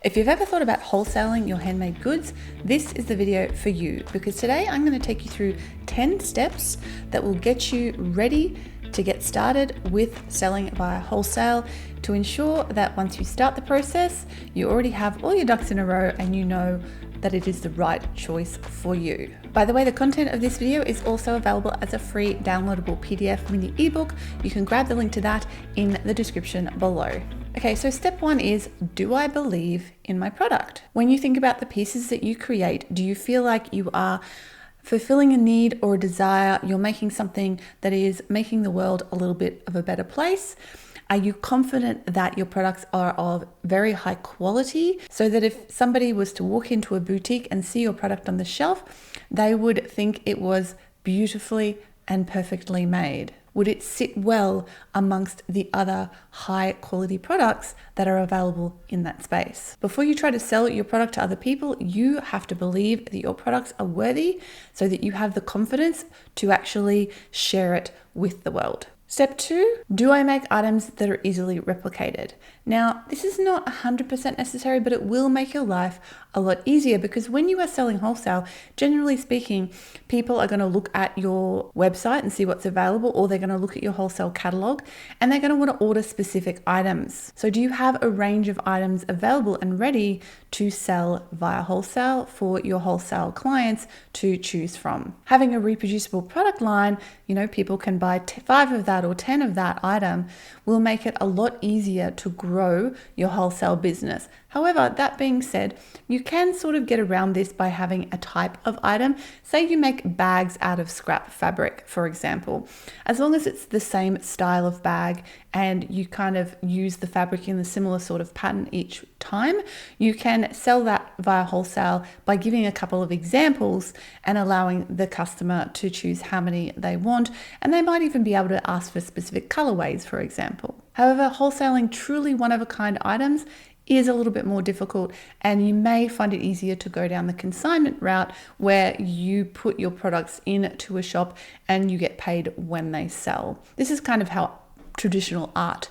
If you've ever thought about wholesaling your handmade goods, this is the video for you, because today I'm going to take you through 10 steps that will get you ready to get started with selling via wholesale to ensure that once you start the process, you already have all your ducks in a row and you know that it is the right choice for you. By the way, the content of this video is also available as a free downloadable PDF mini ebook. You can grab the link to that in the description below. Okay, so step one is, do I believe in my product? When you think about the pieces that you create, do you feel like you are fulfilling a need or a desire? You're making something that is making the world a little bit of a better place? Are you confident that your products are of very high quality so that if somebody was to walk into a boutique and see your product on the shelf, they would think it was beautifully and perfectly made? Would it sit well amongst the other high quality products that are available in that space? Before you try to sell your product to other people, you have to believe that your products are worthy so that you have the confidence to actually share it with the world. Step two, do I make items that are easily replicated? Now, this is not 100% necessary, but it will make your life a lot easier, because when you are selling wholesale, generally speaking, people are going to look at your website and see what's available, or they're going to look at your wholesale catalog and they're going to want to order specific items. So do you have a range of items available and ready to sell via wholesale for your wholesale clients to choose from? Having a reproducible product line, people can buy 5 of that or 10 of that item, will make it a lot easier to grow your wholesale business. However, that being said, you can sort of get around this by having a type of item. Say you make bags out of scrap fabric, for example. As long as it's the same style of bag and you kind of use the fabric in a similar sort of pattern each time, you can sell that via wholesale by giving a couple of examples and allowing the customer to choose how many they want. And they might even be able to ask for specific colorways, for example. However, wholesaling truly one-of-a-kind items is a little bit more difficult, and you may find it easier to go down the consignment route where you put your products into a shop and you get paid when they sell. This is kind of how traditional art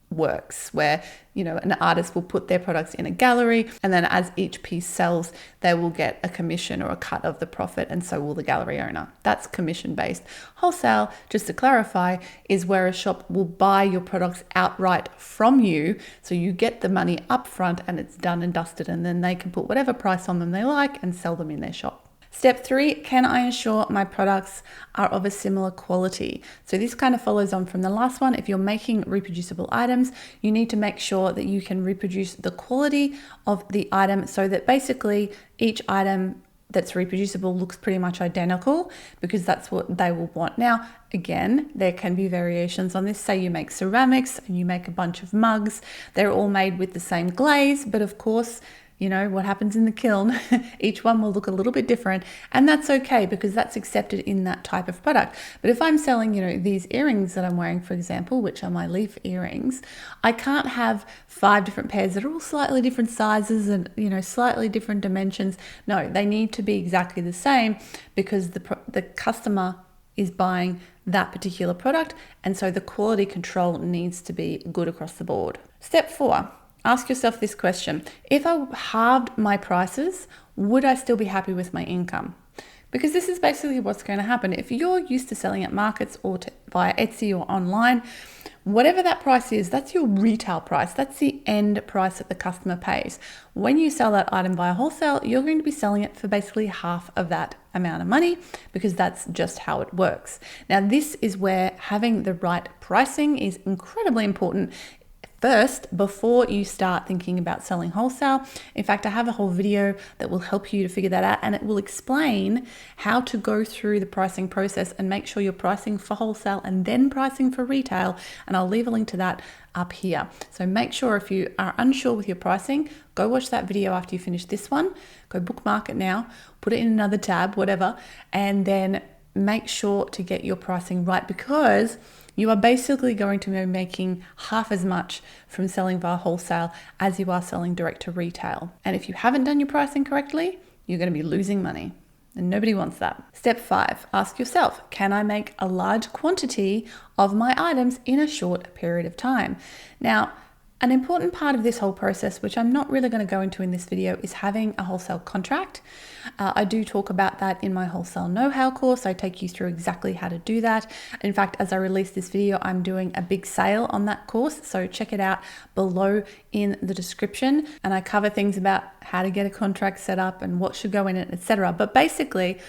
works, where an artist will put their products in a gallery, and then as each piece sells, they will get a commission or a cut of the profit, and so will the gallery owner. That's commission based. Wholesale, just to clarify, is where a shop will buy your products outright from you, so you get the money up front and it's done and dusted, and then they can put whatever price on them they like and sell them in their shop. Step 3, can I ensure my products are of a similar quality? So this kind of follows on from the last one. If you're making reproducible items, you need to make sure that you can reproduce the quality of the item so that basically each item that's reproducible looks pretty much identical, because that's what they will want. Now, again, there can be variations on this. Say you make ceramics and you make a bunch of mugs. They're all made with the same glaze, but of course, what happens in the kiln, each one will look a little bit different, and that's okay because that's accepted in that type of product. But if I'm selling, these earrings that I'm wearing, for example, which are my leaf earrings, I can't have 5 different pairs that are all slightly different sizes and, slightly different dimensions. No, they need to be exactly the same, because the customer is buying that particular product, and so the quality control needs to be good across the board. Step 4. Ask yourself this question: if I halved my prices, would I still be happy with my income? Because this is basically what's going to happen. If you're used to selling at markets or via Etsy or online, whatever that price is, that's your retail price. That's the end price that the customer pays. When you sell that item via wholesale, you're going to be selling it for basically half of that amount of money, because that's just how it works. Now, this is where having the right pricing is incredibly important. First, before you start thinking about selling wholesale. In fact, I have a whole video that will help you to figure that out, and it will explain how to go through the pricing process and make sure you're pricing for wholesale and then pricing for retail. And I'll leave a link to that up here. So make sure, if you are unsure with your pricing, go watch that video after you finish this one. Go bookmark it now, put it in another tab, whatever, and then make sure to get your pricing right, because you are basically going to be making half as much from selling via wholesale as you are selling direct to retail. And if you haven't done your pricing correctly, you're going to be losing money. And nobody wants that. Step 5, ask yourself, can I make a large quantity of my items in a short period of time? Now, An important part of this whole process, which I'm not really going to go into in this video, is having a wholesale contract. I do talk about that in my wholesale know-how course. I take you through exactly how to do that. In fact, as I release this video, I'm doing a big sale on that course. So check it out below in the description. And I cover things about how to get a contract set up and what should go in it, etc. But basically,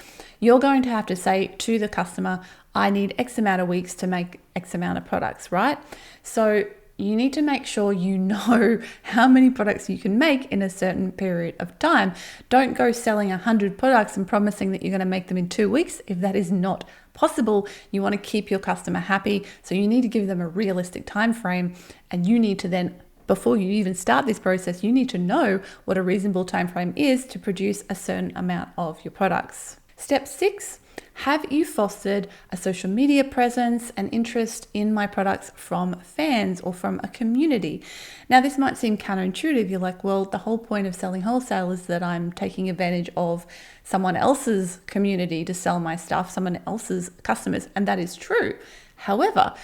you're going to have to say to the customer, I need X amount of weeks to make X amount of products, right? So you need to make sure you know how many products you can make in a certain period of time. Don't go selling 100 products and promising that you're going to make them in 2 weeks if that is not possible. You want to keep your customer happy, so you need to give them a realistic time frame, and you need to then, before you even start this process, you need to know what a reasonable time frame is to produce a certain amount of your products. Step 6. Have you fostered a social media presence and interest in my products from fans or from a community? Now, this might seem counterintuitive. You're like, well, the whole point of selling wholesale is that I'm taking advantage of someone else's community to sell my stuff, someone else's customers, and that is true. However,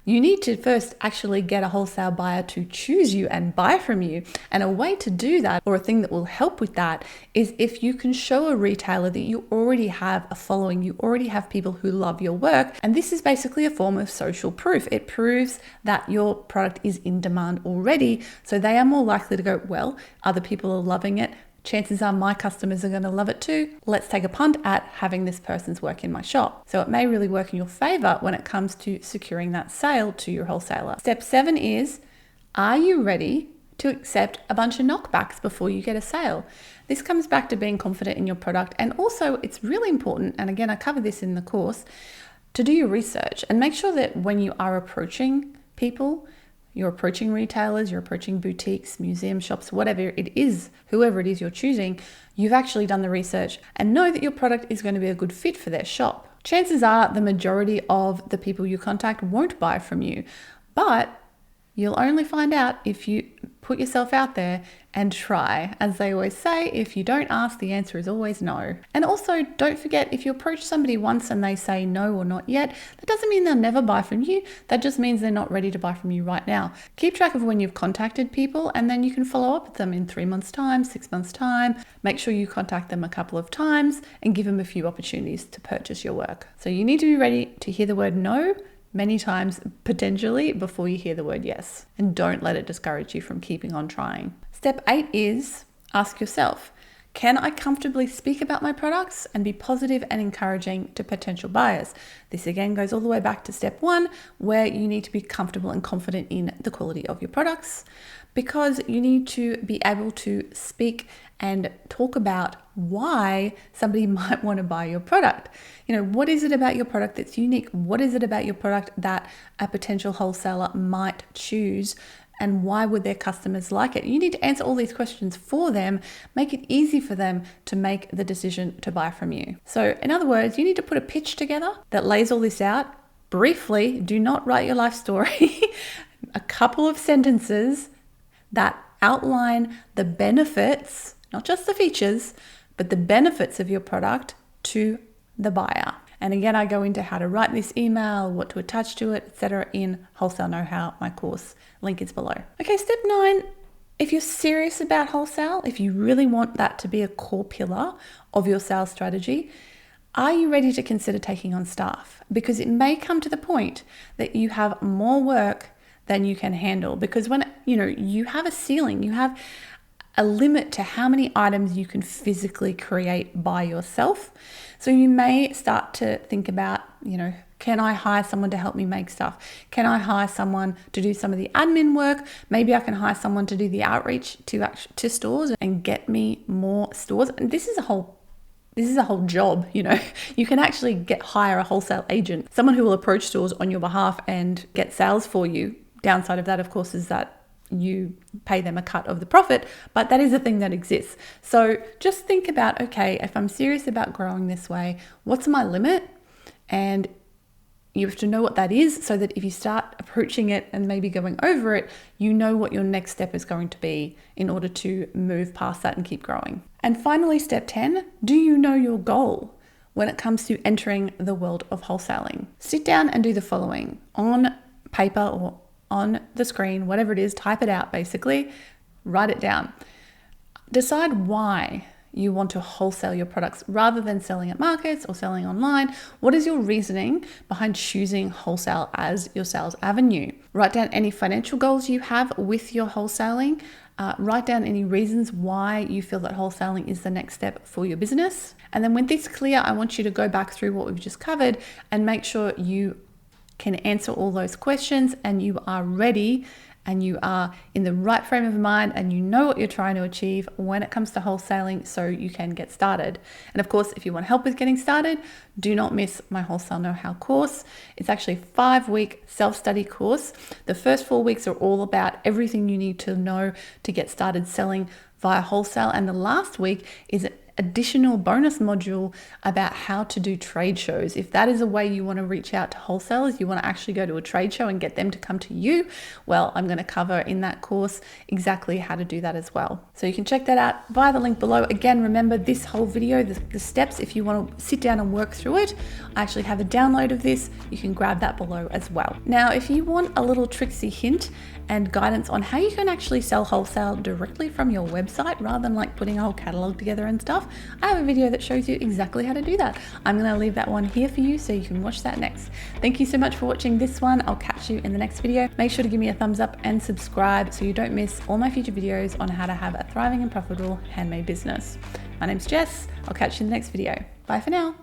you need to first actually get a wholesale buyer to choose you and buy from you. And a way to do that, or a thing that will help with that, is if you can show a retailer that you already have a following, you already have people who love your work. And this is basically a form of social proof. It proves that your product is in demand already. So they are more likely to go, well, other people are loving it. Chances are my customers are going to love it too. Let's take a punt at having this person's work in my shop. So it may really work in your favor when it comes to securing that sale to your wholesaler. Step 7 is, are you ready to accept a bunch of knockbacks before you get a sale? This comes back to being confident in your product. And also it's really important, and again, I cover this in the course, to do your research and make sure that when you are approaching people, you're approaching retailers, you're approaching boutiques, museum shops, whatever it is, whoever it is you're choosing, you've actually done the research and know that your product is going to be a good fit for their shop. Chances are the majority of the people you contact won't buy from you, but you'll only find out if you put yourself out there and try. As they always say, if you don't ask, the answer is always no. And also, don't forget, if you approach somebody once and they say no or not yet, that doesn't mean they'll never buy from you. That just means they're not ready to buy from you right now. Keep track of when you've contacted people, and then you can follow up with them in 3 months' time, 6 months' time. Make sure you contact them a couple of times and give them a few opportunities to purchase your work. So you need to be ready to hear the word no many times potentially before you hear the word yes. And don't let it discourage you from keeping on trying. Step 8 is ask yourself, can I comfortably speak about my products and be positive and encouraging to potential buyers? This again goes all the way back to step 1, where you need to be comfortable and confident in the quality of your products, because you need to be able to speak and talk about why somebody might want to buy your product. You know, what is it about your product that's unique? What is it about your product that a potential wholesaler might choose? And why would their customers like it? You need to answer all these questions for them, make it easy for them to make the decision to buy from you. So in other words, you need to put a pitch together that lays all this out briefly. Do not write your life story. A couple of sentences that outline the benefits, not just the features, but the benefits of your product to the buyer. And again, I go into how to write this email, what to attach to it, etc. in Wholesale Know-How, my course. Link is below. Okay, step 9, if you're serious about wholesale, if you really want that to be a core pillar of your sales strategy, are you ready to consider taking on staff? Because it may come to the point that you have more work than you can handle. Because when you have a ceiling, you have a limit to how many items you can physically create by yourself. So you may start to think about, can I hire someone to help me make stuff? Can I hire someone to do some of the admin work? Maybe I can hire someone to do the outreach to stores and get me more stores. And this is a whole job. You can actually hire a wholesale agent, someone who will approach stores on your behalf and get sales for you. Downside of that, of course, is that you pay them a cut of the profit, but that is a thing that exists. So just think about, okay, if I'm serious about growing this way, what's my limit? And you have to know what that is, so that if you start approaching it and maybe going over it, you know what your next step is going to be in order to move past that and keep growing. And finally, step 10, do you know your goal when it comes to entering the world of wholesaling? Sit down and do the following on paper or on the screen, whatever it is, type it out basically, write it down. Decide why you want to wholesale your products rather than selling at markets or selling online. What is your reasoning behind choosing wholesale as your sales avenue? Write down any financial goals you have with your wholesaling. Write down any reasons why you feel that wholesaling is the next step for your business. And then when this is clear, I want you to go back through what we've just covered and make sure you can answer all those questions and you are ready and you are in the right frame of mind and you know what you're trying to achieve when it comes to wholesaling so you can get started. And of course, if you want help with getting started, do not miss my Wholesale Know-How course. It's actually a 5-week self-study course. The first 4 weeks are all about everything you need to know to get started selling via wholesale. And the last week is additional bonus module about how to do trade shows. If that is a way you want to reach out to wholesalers, you want to actually go to a trade show and get them to come to you, well, I'm going to cover in that course exactly how to do that as well. So you can check that out via the link below. Again, remember this whole video, the steps, if you want to sit down and work through it, I actually have a download of this. You can grab that below as well. Now, if you want a little tricksy hint and guidance on how you can actually sell wholesale directly from your website rather than like putting a whole catalog together and stuff, I have a video that shows you exactly how to do that. I'm going to leave that one here for you so you can watch that next. Thank you so much for watching this one. I'll catch you in the next video. Make sure to give me a thumbs up and subscribe so you don't miss all my future videos on how to have a thriving and profitable handmade business. My name's Jess. I'll catch you in the next video. Bye for now.